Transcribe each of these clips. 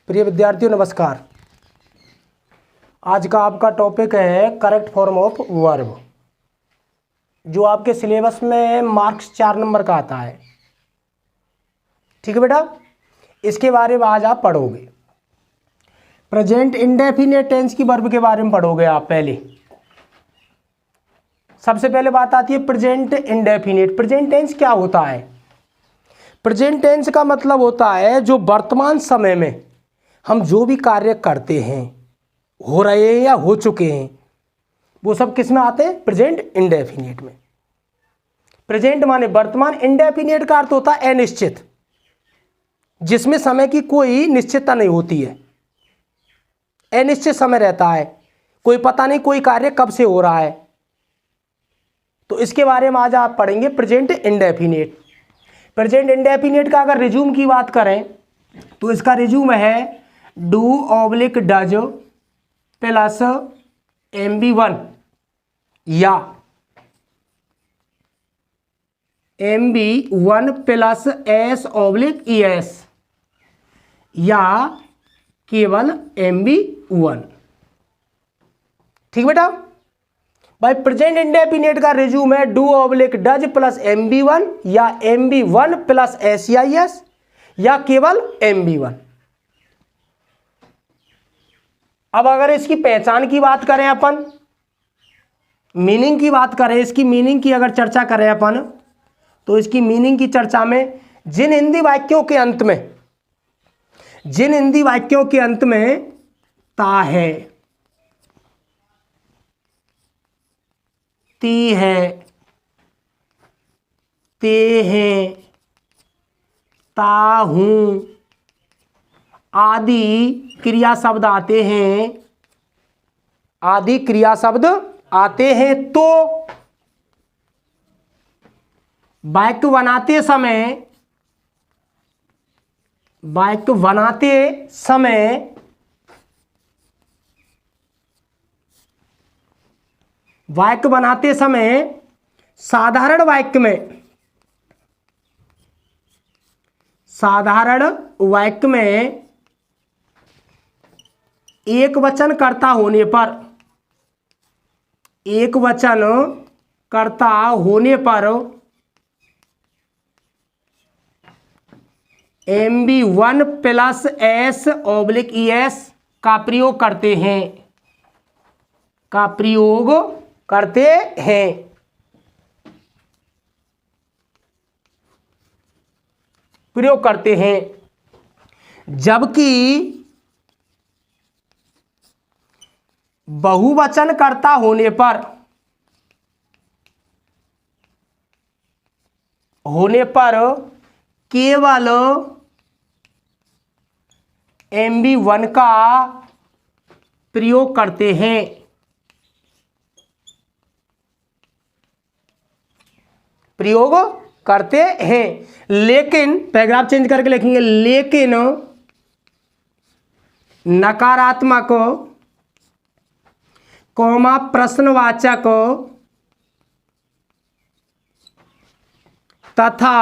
प्रिय विद्यार्थियों नमस्कार। आज का आपका टॉपिक है करेक्ट फॉर्म ऑफ वर्ब, जो आपके सिलेबस में मार्क्स 4 नंबर का आता है। ठीक है बेटा, इसके बारे में आज आप पढ़ोगे। प्रेजेंट इंडेफिनिट टेंस की वर्ब के बारे में पढ़ोगे आप। पहले सबसे पहले बात आती है प्रेजेंट इंडेफिनिट। प्रेजेंट टेंस क्या होता है? प्रेजेंट टेंस का मतलब होता है जो वर्तमान समय में हम जो भी कार्य करते हैं, हो रहे हैं या हो चुके हैं, वो सब किस में आते हैं? प्रेजेंट इंडेफिनिट में। प्रेजेंट माने वर्तमान, इंडेफिनिट का अर्थ होता है अनिश्चित, जिसमें समय की कोई निश्चितता नहीं होती है। अनिश्चित समय रहता है, कोई पता नहीं कोई कार्य कब से हो रहा है। तो इसके बारे में आज आप पढ़ेंगे प्रेजेंट इंडेफिनिट। प्रेजेंट इंडेफिनिट का अगर रिज्यूम की बात करें तो इसका रिज्यूम है do oblique does plus MB1 या MB1 plus S oblique ES या केवल MB1। ठीक बेटा भाई, प्रेजेंट इंडेफिनिट का रिज्यूम है do oblique does plus MB1 या MB1 प्लस SEIS या केवल MB1। अब अगर इसकी पहचान की बात करें अपन, मीनिंग की बात करें, इसकी मीनिंग की अगर चर्चा करें अपन, तो इसकी मीनिंग की चर्चा में जिन हिंदी वाक्यों के अंत में ता है, ती है, ते हैं, ता हूं आदि क्रिया शब्द आते हैं, तो वाक्य बनाते समय साधारण वाक्य में एक वचन कर्ता होने पर MB1 plus S oblique ES का प्रयोग करते हैं, जबकि बहुवचन कर्ता होने केवल MB1 का प्रयोग करते हैं। लेकिन पैराग्राफ चेंज करके लिखेंगे, लेकिन नकारात्मक कॉमा प्रश्नवाचक तथा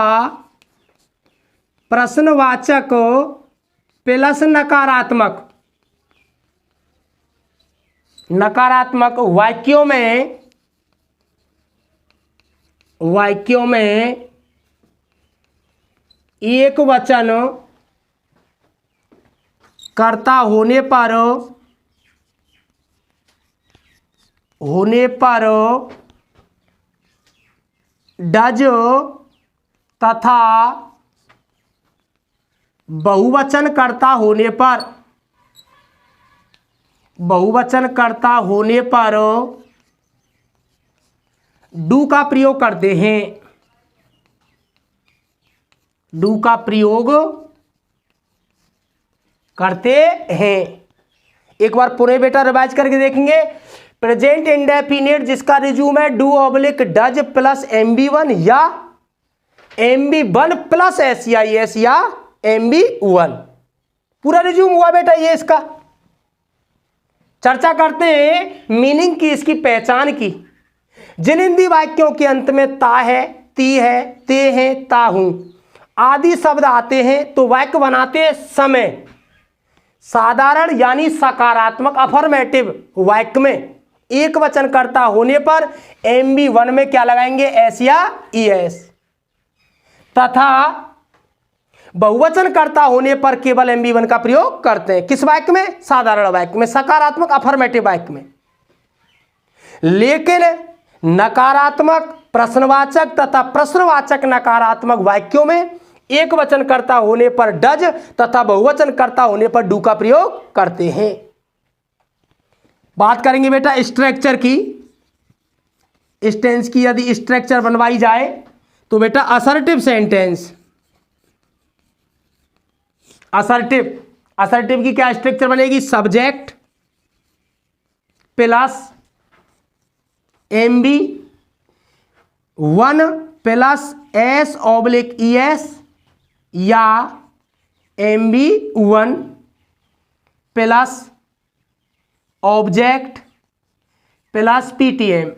प्रश्नवाचक प्लस नकारात्मक वाक्यों में एक वचन कर्ता होने पर डज तथा बहुवचन कर्ता होने पर डू का प्रयोग करते हैं। एक बार पुनः बेटा रिवाइज करके देखेंगे। प्रेजेंट इंडेफिनिट जिसका रिज्यूम है do oblique does plus MB1 या MB1 प्लस SEIS या MB1। पूरा रिज्यूम हुआ बेटा ये इसका। चर्चा करते हैं मीनिंग की, इसकी पहचान की। जिन हिंदी वाक्यों के अंत में ता है, ती है, ते हैं, ता हूं आदि शब्द आते हैं तो वाक्य बनाते समय साधारण यानी सकारात्मक अफर्मेटिव वाक्य में एक वचनकर्ता होने पर MB1 में क्या लगाएंगे, एस या ES, तथा बहुवचनकर्ता होने पर केवल MB1 का प्रयोग करते हैं। किस वाक्य में, साधारण वाक्य में, सकारात्मक अफर्मेटिव वाक्य में। लेकिन नकारात्मक प्रश्नवाचक तथा प्रश्नवाचक नकारात्मक वाक्यों में एक वचनकर्ता होने पर डज तथा बहुवचनकर्ता होने पर डू का प्रयोग करते हैं। बात करेंगे बेटा स्ट्रक्चर की, इस टेंस की यदि स्ट्रक्चर बनवाई जाए तो बेटा असर्टिव सेंटेंस, असर्टिव की क्या स्ट्रक्चर बनेगी, subject plus MB1 plus S/ES या MB1 plus object plus PTM।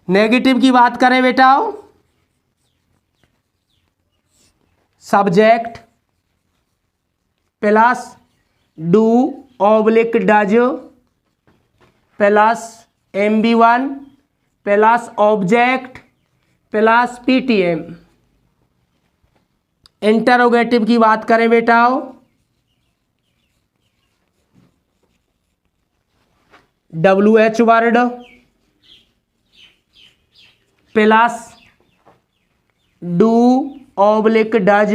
Negative की बात करें बेटा, subject plus do does plus MB1 plus object plus PTM। Interrogative की बात करें बेटा, WH word plus do does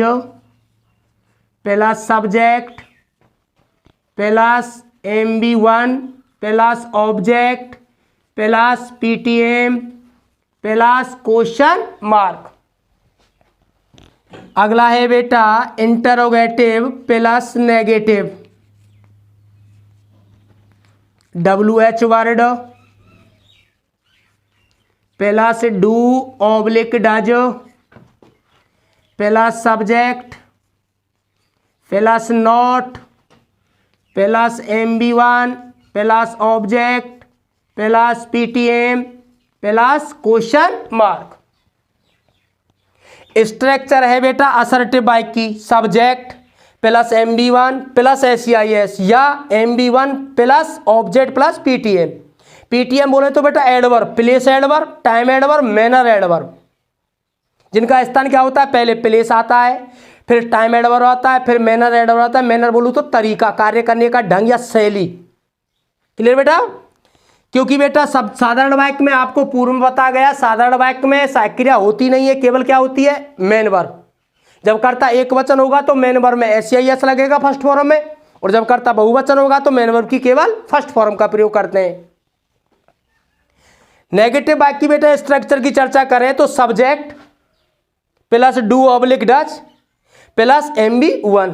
plus subject plus MB1 plus object plus PTM plus question mark. अगला है बेटा interrogative plus negative, WH word plus do does plus subject plus not plus MB1 plus object plus PTM plus question mark. Structure है बेटा assertive वाक्य की, subject plus MB1 plus SEIS या MB1 plus object plus PTM। PTM बोले तो बेटा adverb, place adverb, time adverb, manner adverb, जिनका स्थान क्या होता है, पहले प्लेस आता है, फिर टाइम एडवर्ब आता है, फिर मैनर एडवर्ब आता है। मैनर बोलूँ तो तरीका, कार्य करने का ढंग या शैली। क्लियर बेटा, क्योंकि बेटा सब साधारण वाक्य में आपको पूर्व में बताया गया, साधारण वाक्य में सहायक क्रिया होती नहीं है, केवल क्या होती है, मेन वर्ब। जब कर्ता एक वचन होगा तो मेन वर्ब में SEIS लगेगा फर्स्ट फॉर्म में, और जब कर्ता बहुवचन होगा तो मेन वर्ब की केवल फर्स्ट फॉर्म का प्रयोग करते हैं। नेगेटिव वाक्य की बेटा स्ट्रक्चर की चर्चा करें तो subject plus do does plus MB1।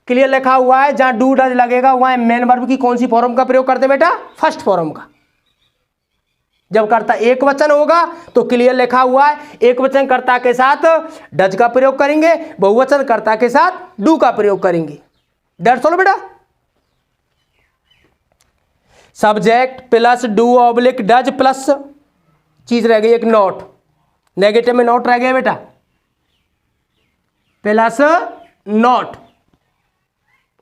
Clear लिखा हुआ है, जहां डू डज लगेगा वहां मेन वर्ब की कौन सी फॉर्म का प्रयोग करते हैं बेटा, फर्स्ट फॉर्म का। जब कर्ता एक वचन होगा तो क्लियर लिखा हुआ है, एक वचन कर्ता के साथ डज का प्रयोग करेंगे, बहुवचन कर्ता के साथ डू का प्रयोग करेंगे। दैट्स ऑल बेटा। सब्जेक्ट प्लस डू/डज प्लस चीज रह गई एक नॉट, नेगेटिव में नॉट रह गया बेटा, प्लस नॉट।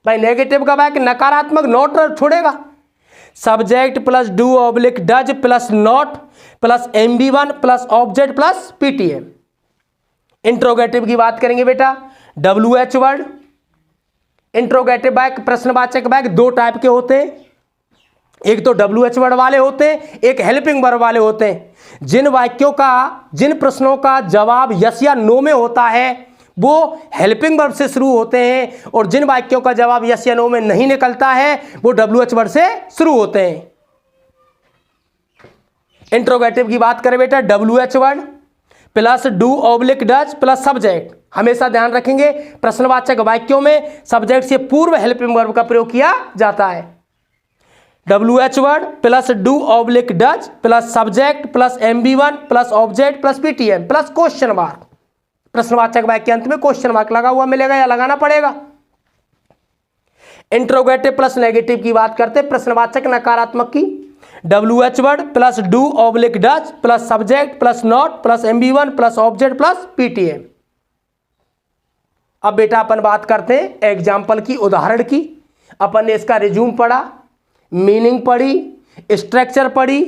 भाई नेगेटिव का वाक्य नकारात्मक नॉट छोड़ेगा। Subject plus do does plus not plus MB1 plus object plus PTM। Interrogative की बात करेंगे बेटा, WH वर्ड। इंट्रोगेटिव वाक्य प्रश्नवाचक वाक्य दो टाइप के होते हैं, एक तो WH वर्ड वाले होते हैं, एक हेल्पिंग वर्ब वाले होते हैं। जिन वाक्यों का, जिन प्रश्नों का जवाब यस या नो में होता है वो हेल्पिंग वर्ब से शुरू होते हैं, और जिन वाक्यों का जवाब यस या नो में नहीं निकलता है वो WH वर्ड से शुरू होते हैं। इंट्रोगेटिव की बात करें बेटा, WH word plus do does plus subject. हमेशा ध्यान रखेंगे प्रश्नवाचक वाक्यों में सब्जेक्ट से पूर्व हेल्पिंग वर्ब का प्रयोग किया जाता है। WH word plus do does plus subject plus MB1 plus object plus PTM plus question mark. प्रश्नवाचक वाक्य के अंत में क्वेश्चन मार्क लगा हुआ मिलेगा या लगाना पड़ेगा। इंट्रोगेटिव प्लस नेगेटिव की बात करते हैं, प्रश्नवाचक नकारात्मक की। WH word plus do does plus subject plus not plus MB1 plus object plus PTM। अब बेटा अपन बात करते हैं एग्जाम्पल की, उदाहरण की। अपन ने इसका रिज्यूम पढ़ा, मीनिंग पढ़ी, स्ट्रक्चर पढ़ी,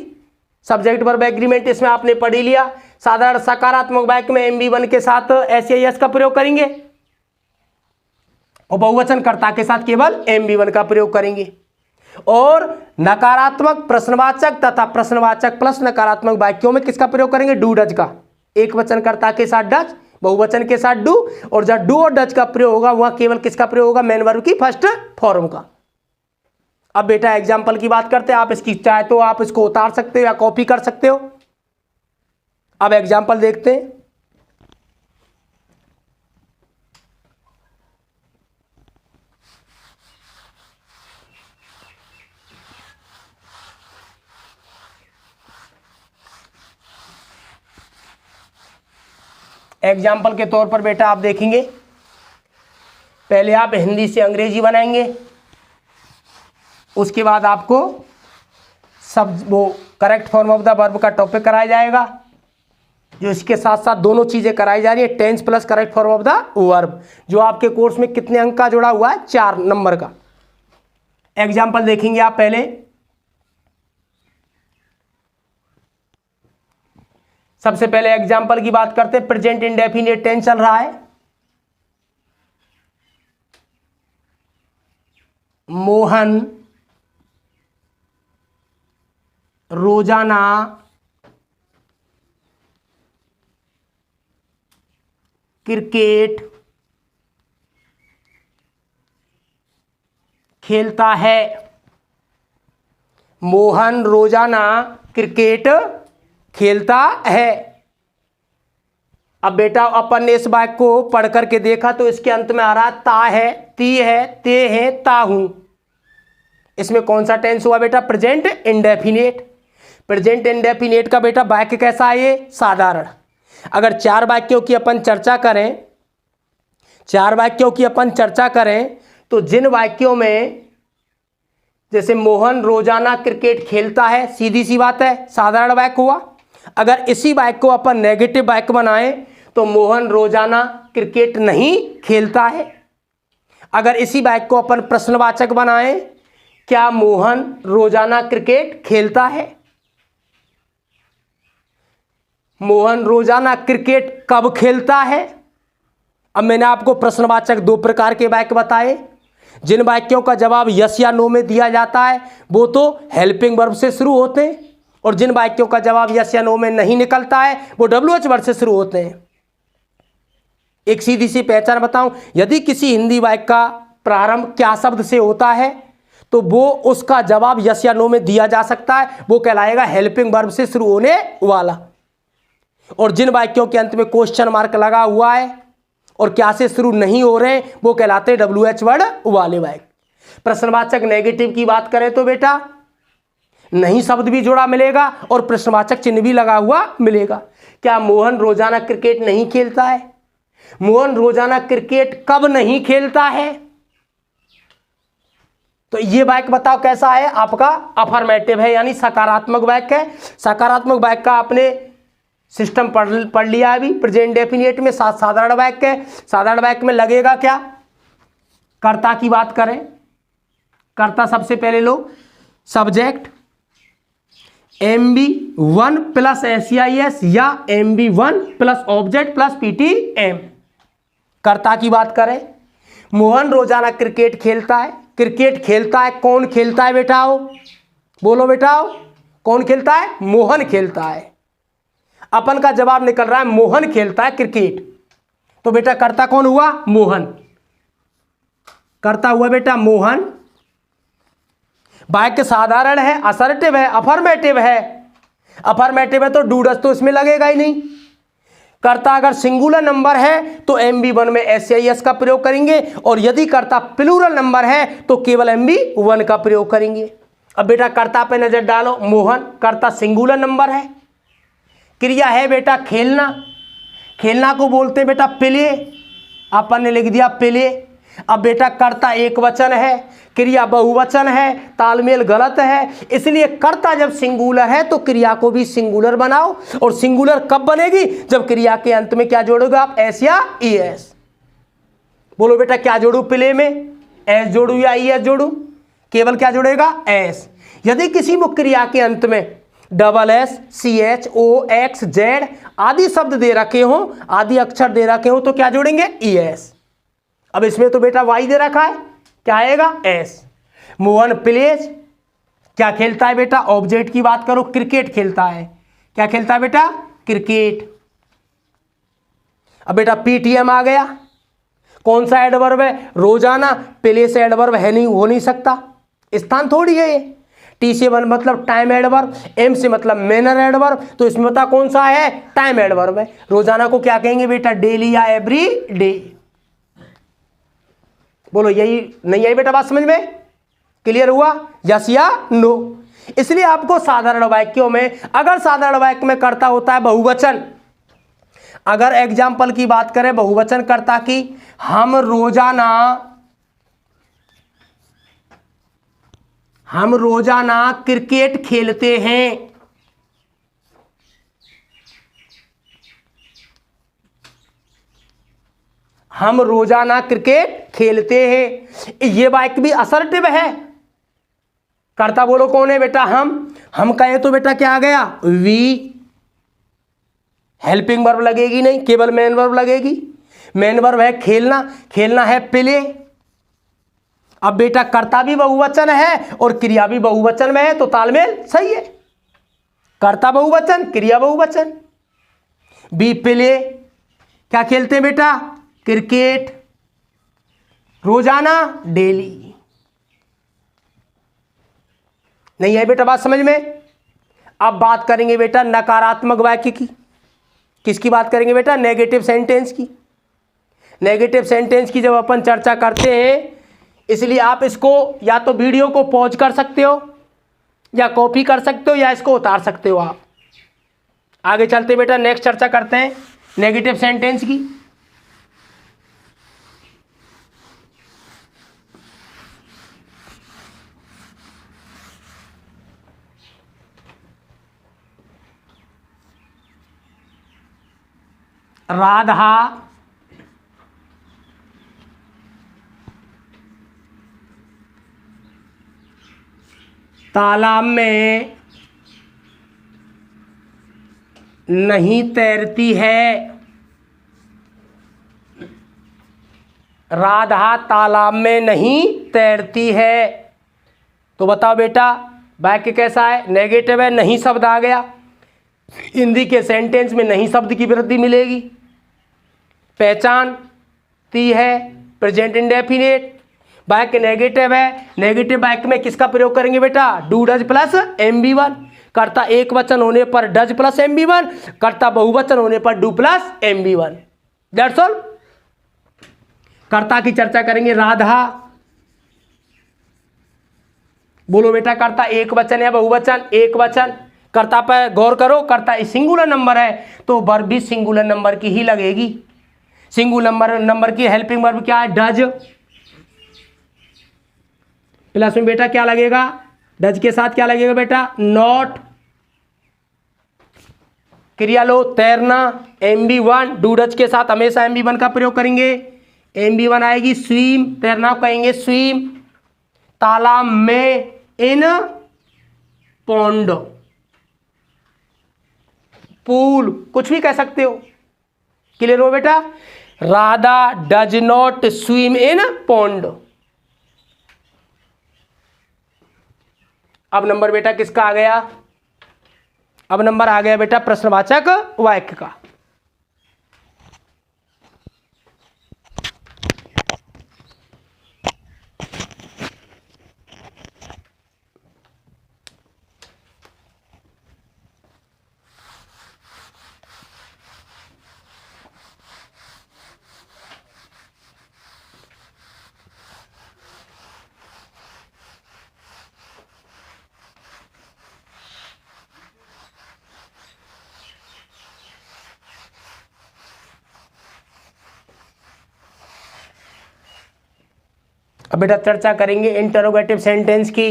सब्जेक्ट वर्ब एग्रीमेंट इसमें आपने पढ़ ही लिया। साधारण सकारात्मक वाक्य में MB1 के साथ SAS का प्रयोग करेंगे और बहुवचन कर्ता के साथ केवल MB1 का प्रयोग करेंगे। और नकारात्मक प्रश्नवाचक तथा प्रश्नवाचक प्लस नकारात्मक वाक्यों में किसका प्रयोग करेंगे? डू डज का। एक वचन कर्ता के साथ डज, बहुवचन के साथ डू, और जब डू और डज का प्रयोग होगा वह केवल किसका प्रयोग होगा? मेन वर्ब की फर्स्ट फॉर्म का। अब बेटा एग्जाम्पल की बात करते हैं। आप इसकी चाहे तो आप इसको उतार सकते हो या कॉपी कर सकते हो। अब एग्जाम्पल देखते हैं। एग्जाम्पल के तौर पर बेटा आप देखेंगे, पहले आप हिंदी से अंग्रेजी बनाएंगे, उसके बाद आपको सब वो correct form of the verb का टॉपिक कराया जाएगा, जो इसके साथ साथ दोनों चीज़ें कराई जा रही है, tens plus correct form of the verb, जो आपके कोर्स में कितने अंक का जुड़ा हुआ है? 4 नंबर का। एग्जाम्पल देखेंगे आप पहले। सबसे पहले एग्जाम्पल की बात करते हैं। प्रेजेंट इंडेफिनिट टेंस चल रहा है। मोहन रोजाना क्रिकेट खेलता है। मोहन रोजाना क्रिकेट खेलता है। अब बेटा अपन ने इस वाक्य को पढ़ करके देखा तो इसके अंत में आ रहा ता है, ती है, ते है, ता हूं। इसमें कौन सा टेंस हुआ बेटा? Present indefinite. प्रेजेंट इंडेफिनिट का बेटा वाक्य कैसा है? ये साधारण। अगर 4 वाक्यों की अपन चर्चा करें, 4 वाक्यों की अपन चर्चा करें तो जिन वाक्यों में जैसे मोहन रोजाना क्रिकेट खेलता है, सीधी सी बात है, साधारण वाक्य हुआ। अगर इसी वाक्य को अपन नेगेटिव वाक्य बनाएं तो मोहन रोजाना क्रिकेट नहीं खेलता है। अगर इसी वाक्य को अपन प्रश्नवाचक बनाएं, क्या मोहन रोजाना क्रिकेट खेलता है? मोहन रोजाना क्रिकेट कब खेलता है? अब मैंने आपको प्रश्नवाचक 2 प्रकार के वाक्य बताए। जिन वाक्यों का जवाब यस या नो में दिया जाता है वो तो हेल्पिंग वर्ब से शुरू होते हैं, और जिन वाक्यों का जवाब यस या नो में नहीं निकलता है वो WH वर्ड से शुरू होते हैं। एक सीधी सी पहचान बताऊं, यदि किसी हिंदी वाक्य का प्रारंभ क्या शब्द से होता है तो वो उसका जवाब यस या नो में दिया जा सकता है, वो कहलाएगा हेल्पिंग वर्ब से शुरू होने वाला। और जिन वाक्यों के अंत में क्वेश्चन मार्क लगा हुआ है और क्या से शुरू नहीं हो रहे हैं वो कहलाते हैं WH वर्ड वाले वाक्य। प्रश्नवाचक नेगेटिव की बात करें तो बेटा नहीं शब्द भी जुड़ा मिलेगा और प्रश्नवाचक चिन्ह भी लगा हुआ मिलेगा। क्या मोहन रोजाना क्रिकेट नहीं खेलता है? मोहन रोजाना क्रिकेट कब नहीं खेलता है? तो ये वाक्य बताओ कैसा है? आपका अफर्मेटिव है, यानी सकारात्मक वाक्य है। सकारात्मक वाक्य का आपने सिस्टम पढ़ लिया अभी। प्रेजेंट डेफिनेट में साधारण वाक्य है। साधारण वाक्य में लगेगा क्या? कर्ता की बात करें, कर्ता सबसे पहले लो सब्जेक्ट MB1 प्लस SEIS या MB1 plus object plus PTM। कर्ता की बात करें, मोहन रोजाना क्रिकेट खेलता है। क्रिकेट खेलता है, कौन खेलता है बेटाओ? बोलो बेटाओ, कौन खेलता है? मोहन खेलता है। अपन का जवाब निकल रहा है मोहन खेलता है क्रिकेट। तो बेटा कर्ता कौन हुआ? मोहन। कर्ता हुआ बेटा मोहन। वाक्य साधारण है, असर्टिव है, अफर्मेटिव है। अफर्मेटिव है तो डूडस तो इसमें लगेगा ही नहीं। कर्ता अगर सिंगुलर नंबर है तो MB1 में SEIS का प्रयोग करेंगे, और यदि कर्ता प्लूरल नंबर है तो केवल MB1 का प्रयोग करेंगे। अब बेटा कर्ता पे नजर डालो। मोहन कर्ता सिंगुलर नंबर है। क्रिया है बेटा खेलना। खेलना को बोलते हैं बेटा प्ले। अपन ने लिख दिया प्ले। अब बेटा कर्ता एक वचन है, क्रिया बहुवचन है, तालमेल गलत है, इसलिए कर्ता जब सिंगुलर है तो क्रिया को भी सिंगुलर बनाओ। और सिंगुलर कब बनेगी? जब क्रिया के अंत में क्या जोड़ोगे आप? S या ES। बोलो बेटा क्या जोड़ू प्ले में, एस जोड़ू या ई एस जोड़ू, केवल क्या जुड़ेगा एस। यदि किसी मुख्य क्रिया के अंत में डबल एस, सी एच, ओ, एक्स, जेड आदि शब्द दे रखे हो, आदि अक्षर दे रखे हो तो क्या जोड़ेंगे ई एस। अब इसमें तो बेटा वाई दे रखा है, क्या आएगा एस। मोहन प्लेज क्या खेलता है बेटा, ऑब्जेक्ट की बात करो, क्रिकेट खेलता है। क्या खेलता है बेटा, क्रिकेट। अब बेटा पीटीएम आ गया, कौन सा एडवर्ब है, रोजाना। प्ले से एडवर्ब है नहीं, हो नहीं सकता, स्थान थोड़ी है ये। टी से मतलब टाइम एडवर्ब, एम से मतलब मैनर एडवर्ब, तो इसमें बता कौन सा है, टाइम एडवर्ब है। रोजाना को क्या कहेंगे बेटा, डेली या एवरी डे। बोलो यही नहीं आई बेटा बात समझ में, क्लियर हुआ, यस या नो। इसलिए आपको साधारण वाक्यों में, अगर साधारण वाक्य में कर्ता होता है बहुवचन, अगर एग्जाम्पल की बात करें बहुवचन कर्ता की, हम रोजाना क्रिकेट खेलते हैं। हम रोजाना क्रिकेट खेलते हैं, ये वाक्य भी असर्टिव है। कर्ता बोलो कौन है बेटा, हम कहें तो बेटा क्या आ गया, वी। हेल्पिंग वर्ब लगेगी नहीं, केवल मेन वर्ब लगेगी। मेन वर्ब है खेलना, खेलना है प्ले। अब बेटा कर्ता भी बहुवचन है और क्रिया भी बहुवचन में है, तो तालमेल सही है। कर्ता बहुवचन, क्रिया बहुवचन। बी प्ले, क्या खेलते हैं बेटा, क्रिकेट। रोजाना, डेली। नहीं है बेटा बात समझ में। अब बात करेंगे बेटा नकारात्मक वाक्य की। किसकी बात करेंगे बेटा, नेगेटिव सेंटेंस की। नेगेटिव सेंटेंस की जब अपन चर्चा करते हैं, इसलिए आप इसको या तो वीडियो को पॉज कर सकते हो, या कॉपी कर सकते हो, या इसको उतार सकते हो आप। आगे चलते बेटा नेक्स्ट चर्चा करते हैं नेगेटिव सेंटेंस की। राधा तालाब में नहीं तैरती है। राधा तालाब में नहीं तैरती है। तो बताओ बेटा वाक्य कैसा है, नेगेटिव है, नहीं शब्द आ गया। हिंदी के सेंटेंस में नहीं शब्द की वृद्धि मिलेगी। पहचानती है, प्रेजेंट इंडेफिनिट। वाक्य नेगेटिव है, नेगेटिव वाक्य में किसका प्रयोग करेंगे बेटा, डू डज प्लस MB1। कर्ता एक वचन होने पर डज प्लस MB1, कर्ता बहुवचन होने पर do plus MB1। That's all. कर्ता की चर्चा करेंगे राधा। बोलो बेटा कर्ता एक वचन या बहुवचन, एक वचन। कर्ता पर गौर करो, कर्ता सिंगुलर नंबर है तो वर्ब भी सिंगुलर नंबर की ही लगेगी। सिंगुलर नंबर की हेल्पिंग वर्ब क्या है, डज। प्लस में बेटा क्या लगेगा, डज के साथ क्या लगेगा बेटा, नॉट। क्रिया लो तैरना, MB1। डू डज के साथ हमेशा MB1 का प्रयोग करेंगे। MB1 आएगी स्विम, तैरना कहेंगे स्विम। तालाब में, इन पॉन्ड, पूल, कुछ भी कह सकते हो। क्लियर हो बेटा। Radha does not swim in pond. अब नंबर बेटा किसका आ गया, अब नंबर आ गया बेटा प्रश्नवाचक वाक्य का। अब बेटा चर्चा करेंगे इंटरोगेटिव सेंटेंस की।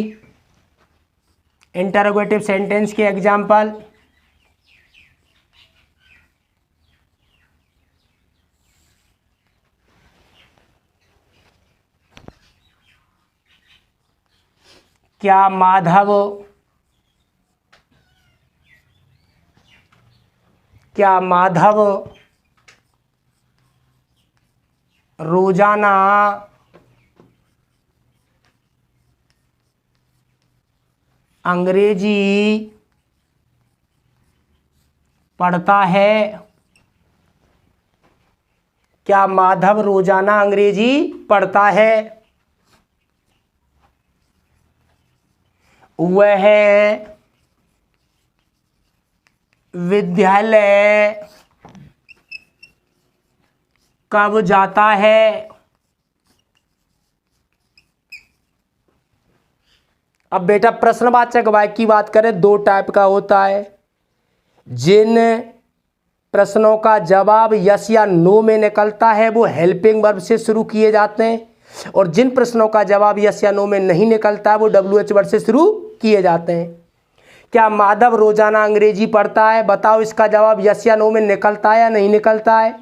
इंटरोगेटिव सेंटेंस के एग्जाम्पल। क्या माधव रोजाना अंग्रेजी पढ़ता है? क्या माधव रोजाना अंग्रेजी पढ़ता है? वह विद्यालय कब जाता है? अब बेटा प्रश्नवाचक वाक्य की बात करें, दो टाइप का होता है। जिन प्रश्नों का जवाब यस या नो में निकलता है वो हेल्पिंग वर्ब से शुरू किए जाते हैं, और जिन प्रश्नों का जवाब यस या नो में नहीं निकलता है वो WH वर्ड से शुरू किए जाते हैं। क्या माधव रोजाना अंग्रेजी पढ़ता है? बताओ इसका जवाब यस या नो में निकलता है या नहीं निकलता है?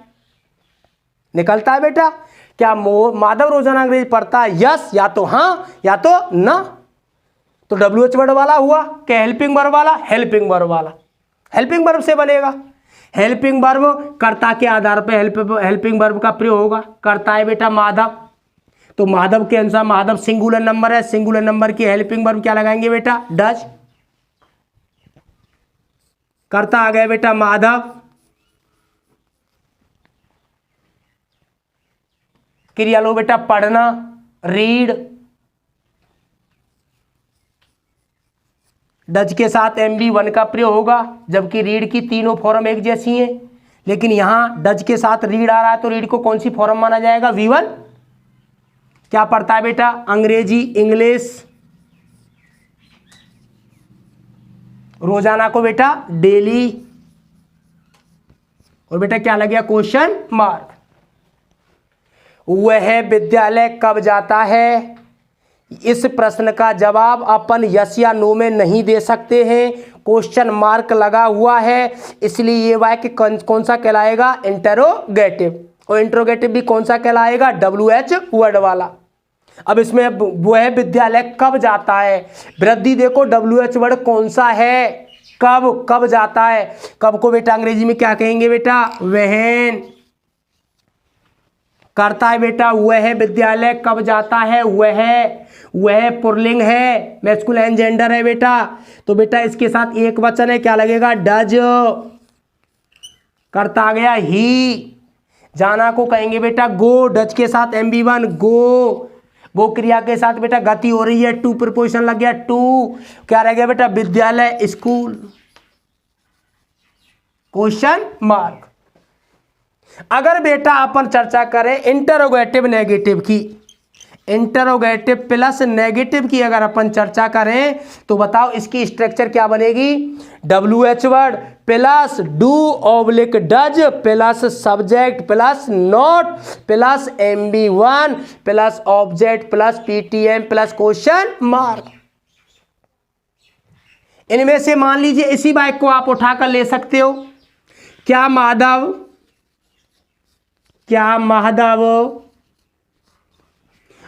निकलता है बेटा। क्या माधव रोजाना अंग्रेजी पढ़ता है? यस, या तो हाँ या तो ना। तो WH वर्ड वाला हुआ क्या हेल्पिंग वर्ब वाला? हेल्पिंग वर्ब वाला। हेल्पिंग वर्ब से बनेगा। हेल्पिंग वर्ब कर्ता के आधार पर हेल्पिंग वर्ब का प्रयोग होगा। करता है बेटा माधव, तो माधव के अनुसार माधव सिंगुलर नंबर है, सिंगुलर नंबर की हेल्पिंग वर्ब क्या लगाएंगे बेटा? डज। करता आ गया बेटा माधव। क्रिया लो बेटा पढ़ना, रीड। डज के साथ MB1 का प्रयोग होगा, जबकि रीड की तीनों फॉर्म एक जैसी हैं, लेकिन यहां डज के साथ रीड आ रहा है तो रीड को कौन सी फॉर्म माना जाएगा? V1। क्या पढ़ता है बेटा? अंग्रेजी, इंग्लिश। रोजाना को बेटा डेली। और बेटा क्या लग गया? Question mark. वह विद्यालय कब जाता है? इस प्रश्न का जवाब अपन यस या नो में नहीं दे सकते हैं, क्वेश्चन मार्क लगा हुआ है, इसलिए ये वाक्य कौन सा कहलाएगा? इंटरोगेटिव। और इंटरोगेटिव भी कौन सा कहलाएगा? WH वर्ड वाला। अब इसमें वह विद्यालय कब जाता है, वृद्धि देखो WH वर्ड कौन सा है? कब जाता है। कब को बेटा अंग्रेजी में क्या कहेंगे बेटा? व्हेन। करता है बेटा वह विद्यालय कब जाता है? वह पुल्लिंग है, मैस्कुलाइन जेंडर है बेटा, तो बेटा इसके साथ एक वचन है, क्या लगेगा? डज। करता आ गया ही। जाना को कहेंगे बेटा गो, डज के साथ MB1 गो। गो क्रिया के साथ बेटा गति हो रही है, टू प्रीपोजिशन लग गया टू, क्या रह गया बेटा? विद्यालय, स्कूल। Question mark. अगर बेटा अपन चर्चा करें इंटरोगेटिव नेगेटिव की, इंटरोगेटिव प्लस नेगेटिव की अगर अपन चर्चा करें तो बताओ इसकी स्ट्रक्चर क्या बनेगी? WH word plus do oblique does plus subject plus not plus MB1 plus object plus PTM plus question mark. इनमें से मान लीजिए इसी वाक्य को आप उठाकर ले सकते हो। क्या माधव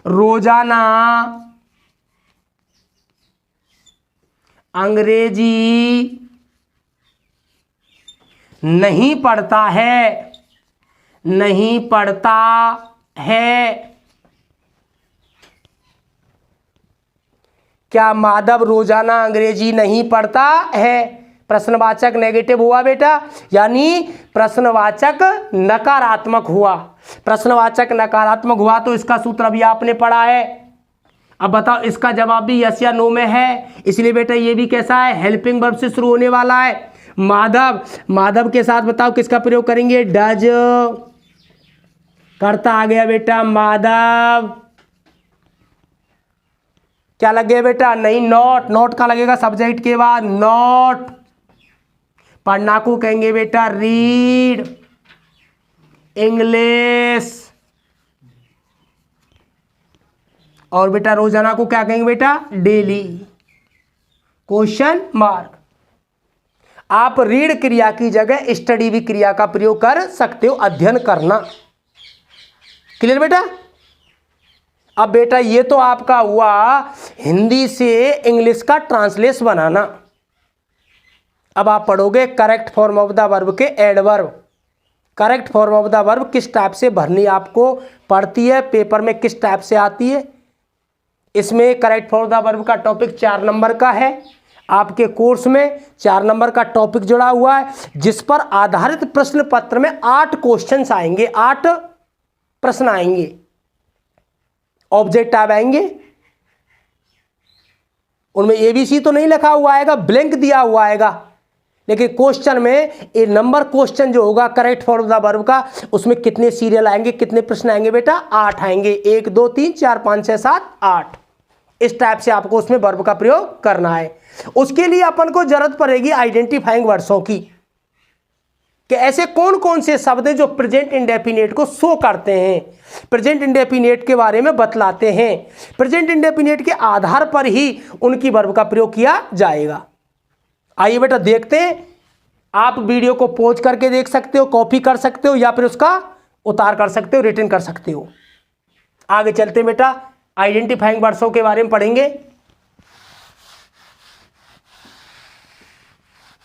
रोजाना अंग्रेजी नहीं पढ़ता है? नहीं पढ़ता है। क्या माधव रोजाना अंग्रेजी नहीं पढ़ता है? प्रश्नवाचक नेगेटिव हुआ बेटा, यानी प्रश्नवाचक नकारात्मक हुआ। प्रश्नवाचक नकारात्मक हुआ तो इसका सूत्र अभी आपने पढ़ा है। अब बताओ इसका जवाब भी यस या नो में है, इसलिए बेटा ये भी कैसा है? हेल्पिंग वर्ब से शुरू होने वाला है। माधव के साथ बताओ किसका प्रयोग करेंगे? डज। करता आ गया बेटा माधव। क्या लग गया बेटा? नहीं, नॉट का लगेगा सब्जेक्ट के बाद, नॉट। पढ़ना को कहेंगे बेटा रीड, इंग्लिश। और बेटा रोजाना को क्या कहेंगे बेटा? डेली। Question mark. आप रीड क्रिया की जगह स्टडी भी क्रिया का प्रयोग कर सकते हो, अध्ययन करना। क्लियर बेटा? अब बेटा ये तो आपका हुआ हिंदी से इंग्लिश का ट्रांसलेशन बनाना। अब आप पढ़ोगे correct form of the verb के adverb. Correct form of the verb किस टाइप से भरनी आपको पड़ती है, पेपर में किस टाइप से आती है। इसमें correct form of the verb का टॉपिक 4 नंबर का है। आपके कोर्स में 4 नंबर का टॉपिक जुड़ा हुआ है, जिस पर आधारित प्रश्न पत्र में 8 क्वेश्चंस आएंगे, 8 प्रश्न आएंगे। ऑब्जेक्ट आएंगे, उनमें एबीसी तो नहीं लिखा हुआ आएगा, ब्लैंक दिया हुआ आएगा, लेकिन क्वेश्चन में ए नंबर क्वेश्चन जो होगा correct form of the verb का, उसमें कितने सीरियल आएंगे, कितने प्रश्न आएंगे बेटा, 8 आएंगे। 1 2 3 4 5 6 7 8। इस टाइप से आपको उसमें वर्ब का प्रयोग करना है। उसके लिए अपन को जरूरत पड़ेगी आइडेंटिफाइंग वर्ड्सों की, कि ऐसे कौन कौन से शब्द हैं जो प्रेजेंट इंडेफिनिट को शो करते हैं, प्रेजेंट इंडेफिनिट के बारे में बतलाते हैं। प्रेजेंट इंडेफिनिट के आधार पर ही उनकी वर्ब का प्रयोग किया जाएगा। आइए बेटा देखते हैं। आप वीडियो को पॉज करके देख सकते हो, कॉपी कर सकते हो, या फिर उसका उतार कर सकते हो, रिटर्न कर सकते हो। आगे चलते हैं बेटा, आइडेंटिफाइंग वर्ड्सों के बारे में पढ़ेंगे।